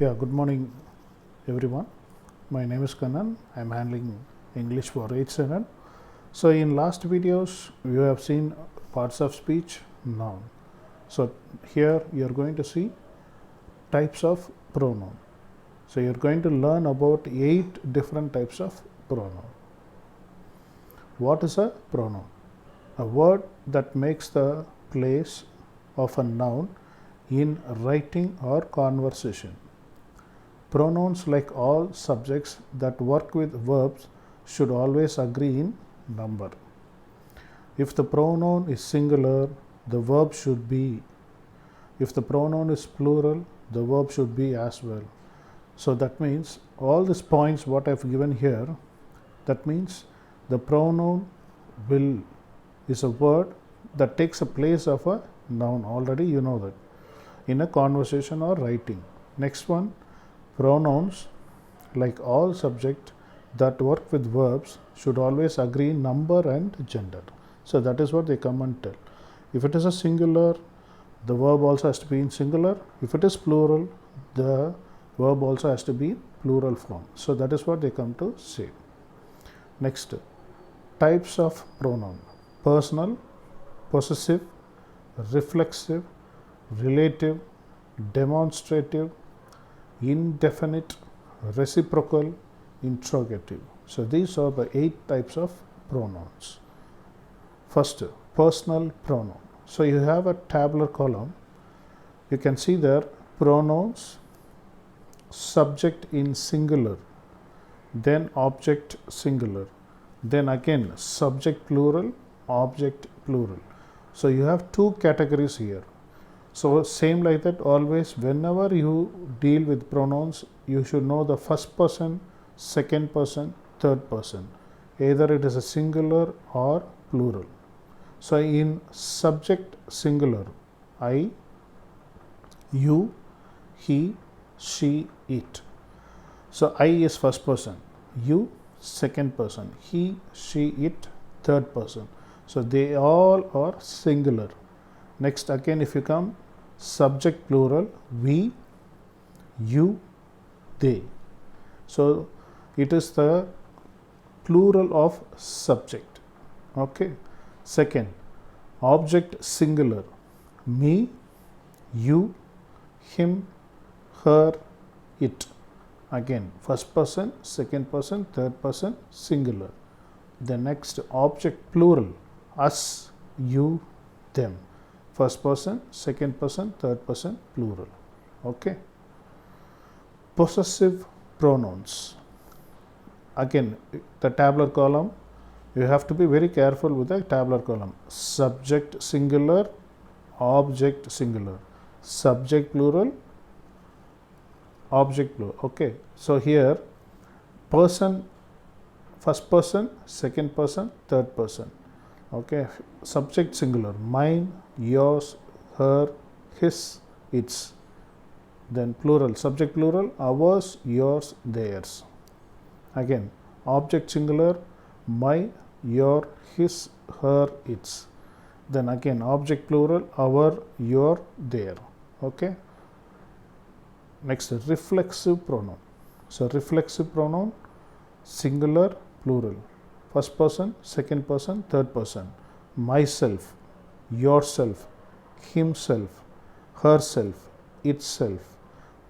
Yeah, good morning everyone. My name is Kannan. I'm handling English for 8th standard. So in last videos you have seen parts of speech, noun. So here you're going to see types of pronoun. So you're going to learn about 8 different types of pronoun. What is a pronoun? A word that makes the place of a noun in writing or conversation. Pronouns, like all subjects that work with verbs, should always agree in number. If the pronoun is singular, the verb should be. If the pronoun is plural, the verb should be as well. So that means all these points what I've given here, that means the pronoun will is a word that takes a place of a noun. Already you know that in a conversation or writing. Next one, pronouns, like all subjects that work with verbs, should always agree in number and gender. So that is what they come and tell. If it is a singular, the verb also has to be in singular. If it is plural, the verb also has to be in plural form. So that is what they come to say. Next, types of pronoun: personal, possessive, reflexive, relative, demonstrative, indefinite, reciprocal, interrogative. So these are the 8 types of pronouns. First, personal pronoun. So you have a tabular column. You can see there pronouns, subject in singular, then object singular, then again subject plural, object plural. So you have 2 categories here. So same like that, always whenever you deal with pronouns, you should know the first person, second person, third person. Either it is a singular or plural. So in subject singular, I, you, he, she, it. So I is first person, you second person, he, she, it third person. So they all are singular. Next again, if you come subject plural, we, you, they. So it is the plural of subject. Okay. Second, object singular, me, you, him, her, it. Again first person, second person, third person, singular. The next object plural, us, you, them. First person, second person, third person, plural. Okay. Possessive pronouns. Again, the tabular column, you have to be very careful with the tabular column. Subject singular, object singular, subject plural, object plural. Okay. So here person, first person, second person, third person. Okay. Subject singular, mine, yours, her, his, its. Then plural, subject plural, ours, yours, theirs. Again object singular, my, your, his, her, its. Then again object plural, our, your, their. Okay. Next, reflexive pronoun. So reflexive pronoun, singular, plural, first person, second person, third person. Myself, yourself, himself, herself, itself.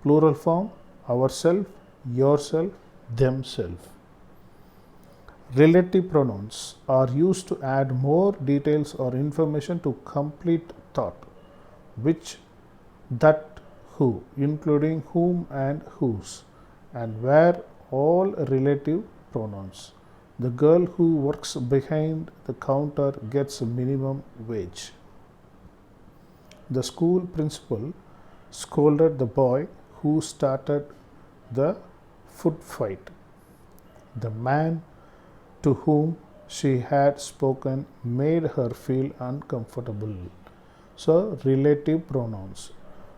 Plural form, ourself, yourself, themself. Relative pronouns are used to add more details or information to complete thought. Which, that, who, including whom and whose, and where, all relative pronouns. The girl who works behind the counter gets minimum wage. The school principal scolded the boy who started the foot fight. The man to whom she had spoken made her feel uncomfortable. So relative pronouns.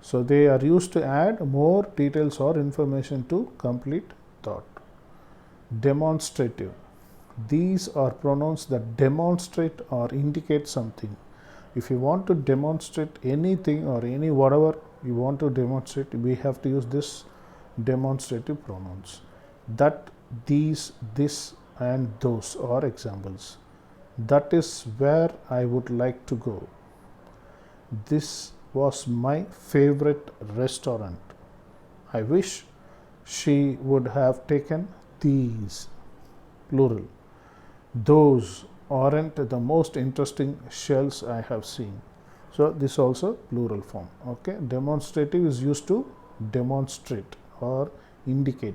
So they are used to add more details or information to complete thought. Demonstrative. These are pronouns that demonstrate or indicate something. If you want to demonstrate anything or any whatever you want to demonstrate, we have to use this demonstrative pronouns. That, these, this, and those are examples. That is where I would like to go. This was my favorite restaurant. I wish she would have taken these, plural. Those aren't the most interesting shells I have seen. So this also plural form. Okay, demonstrative is used to demonstrate or indicate.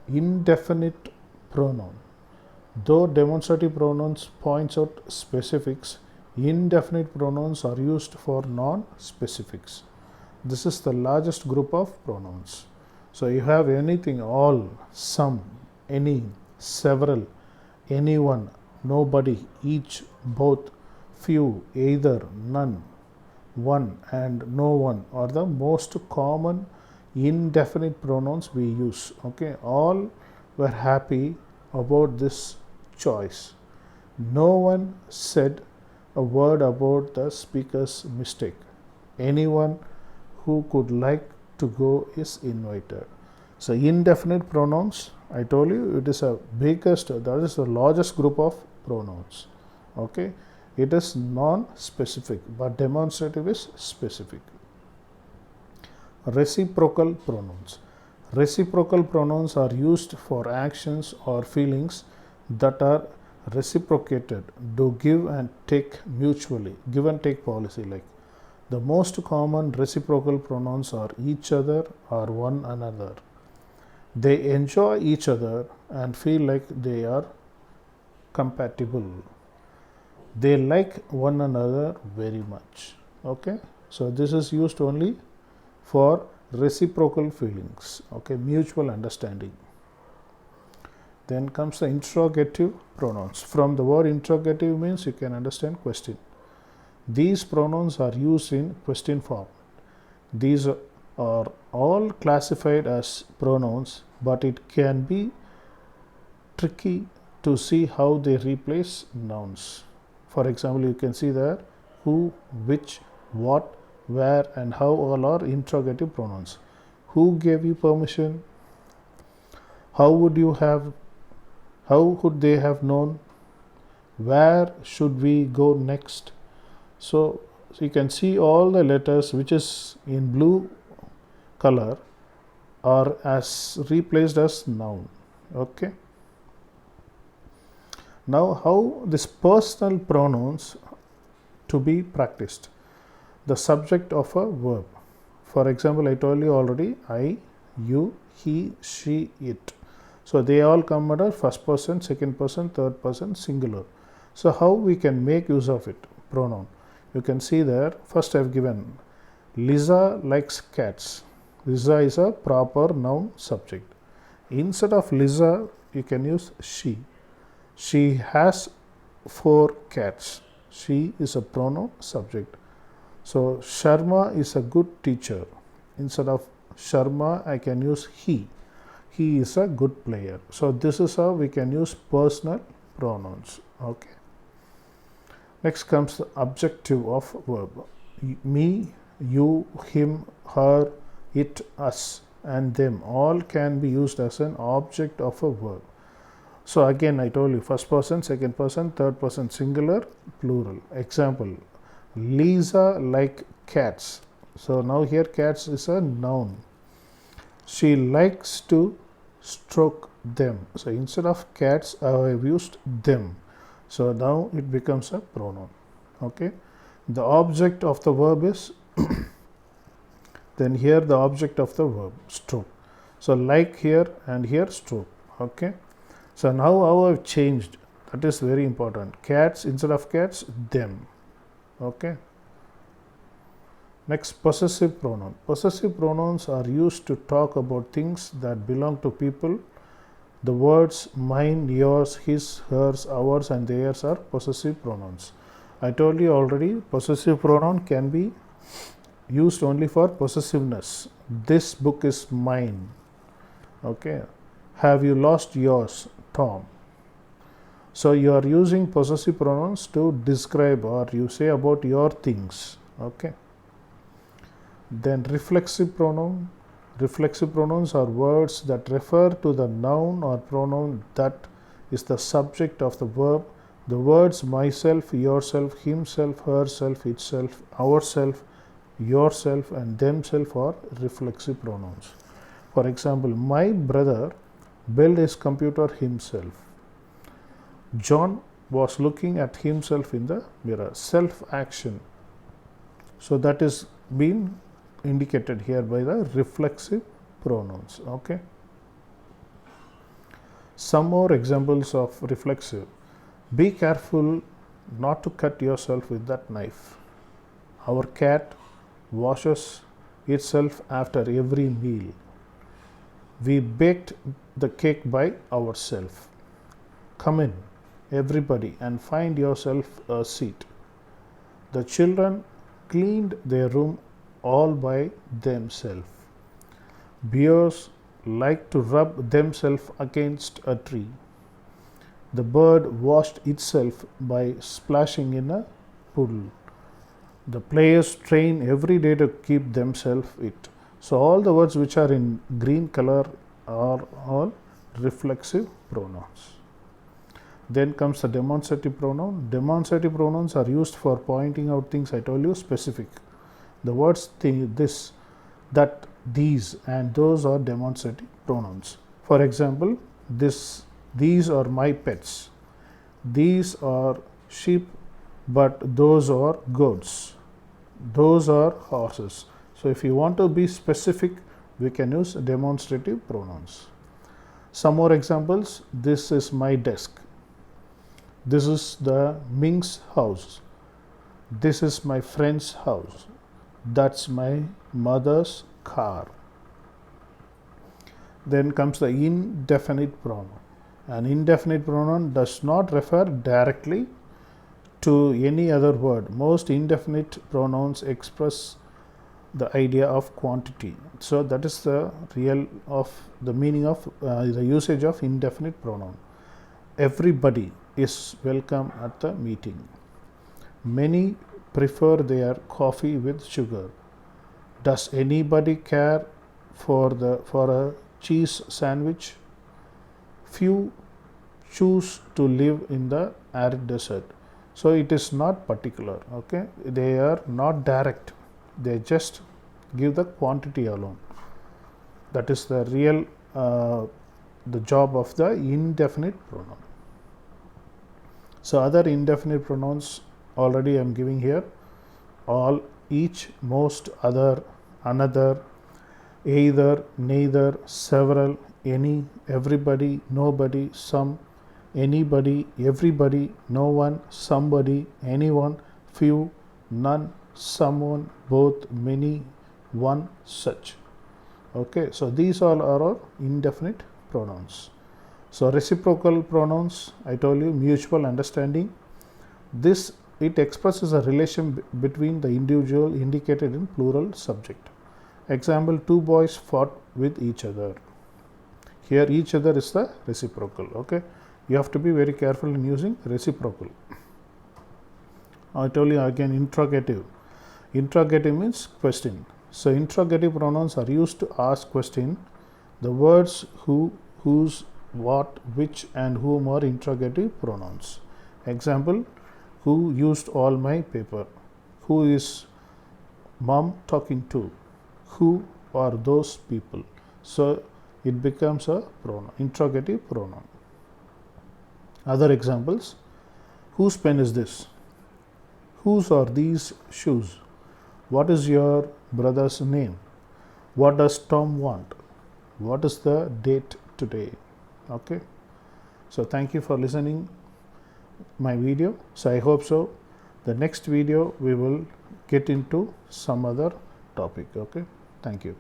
Indefinite pronoun. Though demonstrative pronouns points out specifics, indefinite pronouns are used for non-specifics. This is the largest group of pronouns. So you have anything, all, some, any, several, anyone, nobody, each, both, few, either, none, one, and no one are the most common indefinite pronouns we use. Okay, all were happy about this choice. No one said a word about the speaker's mistake. Anyone who could like to go is invited. So indefinite pronouns, I told you, it is that is the largest group of pronouns. Okay, it is non-specific, but demonstrative is specific. Reciprocal pronouns. Reciprocal pronouns are used for actions or feelings that are reciprocated, do give and take mutually, give and take policy. Like the most common reciprocal pronouns are each other or one another. They enjoy each other and feel like they are compatible. They like one another very much. Okay, so this is used only for reciprocal feelings. Okay, mutual understanding. Then comes the interrogative pronouns. From the word interrogative means you can understand question. These pronouns are used in question form. These are all classified as pronouns, but it can be tricky to see how they replace nouns. For example, you can see there who, which, what, where, and how all are interrogative pronouns. Who gave you permission? How would they have known? Where should we go next? So you can see all the letters which is in blue color are as replaced as noun. Okay. Now how this personal pronouns to be practiced. The subject of a verb. For example, I told you already, I, you, he, she, it. So they all come under first person, second person, third person, singular. So how we can make use of it? Pronoun. You can see there, first I have given Lisa likes cats. Lisa is a proper noun subject. Instead of Lisa, you can use she. She has 4 cats. She is a pronoun subject. So Sharma is a good teacher. Instead of Sharma, I can use he. He is a good player. So this is how we can use personal pronouns. Okay. Next comes the adjective of verb. Me, you, him, her, it, us, and them all can be used as an object of a verb. So again, I told you first person, second person, third person, singular, plural. Example, Lisa like cats. So now here cats is a noun. She likes to stroke them. So instead of cats, I have used them. So now it becomes a pronoun. Okay. The object of the verb is then here the object of the verb, stroke. So like here and here stroke. Okay. So now how I have changed, that is very important. Cats instead of cats, them. Okay. Next, possessive pronoun. Possessive pronouns are used to talk about things that belong to people. The words mine, yours, his, hers, ours, and theirs are possessive pronouns. I told you already, possessive pronoun can be used only for possessiveness. This book is mine. Okay. Have you lost yours, Tom? So you are using possessive pronouns to describe or you say about your things. Okay. Then reflexive pronoun. Reflexive pronouns are words that refer to the noun or pronoun that is the subject of the verb. The words myself, yourself, himself, herself, itself, ourself, yourself and themself are reflexive pronouns. For example, my brother built his computer himself. John was looking at himself in the mirror. Self-action. So that is being indicated here by the reflexive pronouns. Okay. Some more examples of reflexive. Be careful not to cut yourself with that knife. Our cat washes itself after every meal. We baked the cake by ourselves. Come in, everybody, and find yourself a seat. The children cleaned their room all by themselves. Bears like to rub themselves against a tree. The bird washed itself by splashing in a pool. The players train every day to keep themselves fit. So all the words which are in green color are all reflexive pronouns. Then comes the demonstrative pronoun. Demonstrative pronouns are used for pointing out things. I told you specific. The words this, that, these and those are demonstrative pronouns. For example, these are my pets. These are sheep, but those are goats. Those are horses. So if you want to be specific, we can use demonstrative pronouns. Some more examples. This is my desk. This is the Ming's house. This is my friend's house. That's my mother's car. Then comes the indefinite pronoun. An indefinite pronoun does not refer directly to any other word. Most indefinite pronouns express the idea of quantity. So that is the real of the meaning of the usage of indefinite pronoun. Everybody is welcome at the meeting. Many prefer their coffee with sugar. Does anybody care for a cheese sandwich? Few choose to live in the arid desert. So it is not particular. Okay, they are not direct. They just give the quantity alone. That is the real the job of the indefinite pronoun. So other indefinite pronouns already I am giving here. All, each, most, other, another, either, neither, several, any, everybody, nobody, some, anybody, everybody, no one, somebody, anyone, few, none, someone, both, many, one, such. Okay, so these all are our indefinite pronouns. So reciprocal pronouns, I told you, mutual understanding. This, it expresses a relation between the individual indicated in plural subject. Example, two boys fought with each other. Here each other is the reciprocal. Okay, you have to be very careful in using reciprocal. I told you again interrogative. Interrogative means question. So interrogative pronouns are used to ask question. The words who, whose, what, which and whom are interrogative pronouns. Example, who used all my paper? Who is mom talking to? Who are those people? So it becomes a pronoun, interrogative pronoun. Other examples, whose pen is this? Whose are these shoes? What is your brother's name? What does Tom want? What is the date today? Okay, so thank you for listening my video. So I hope so the next video we will get into some other topic. Okay, thank you.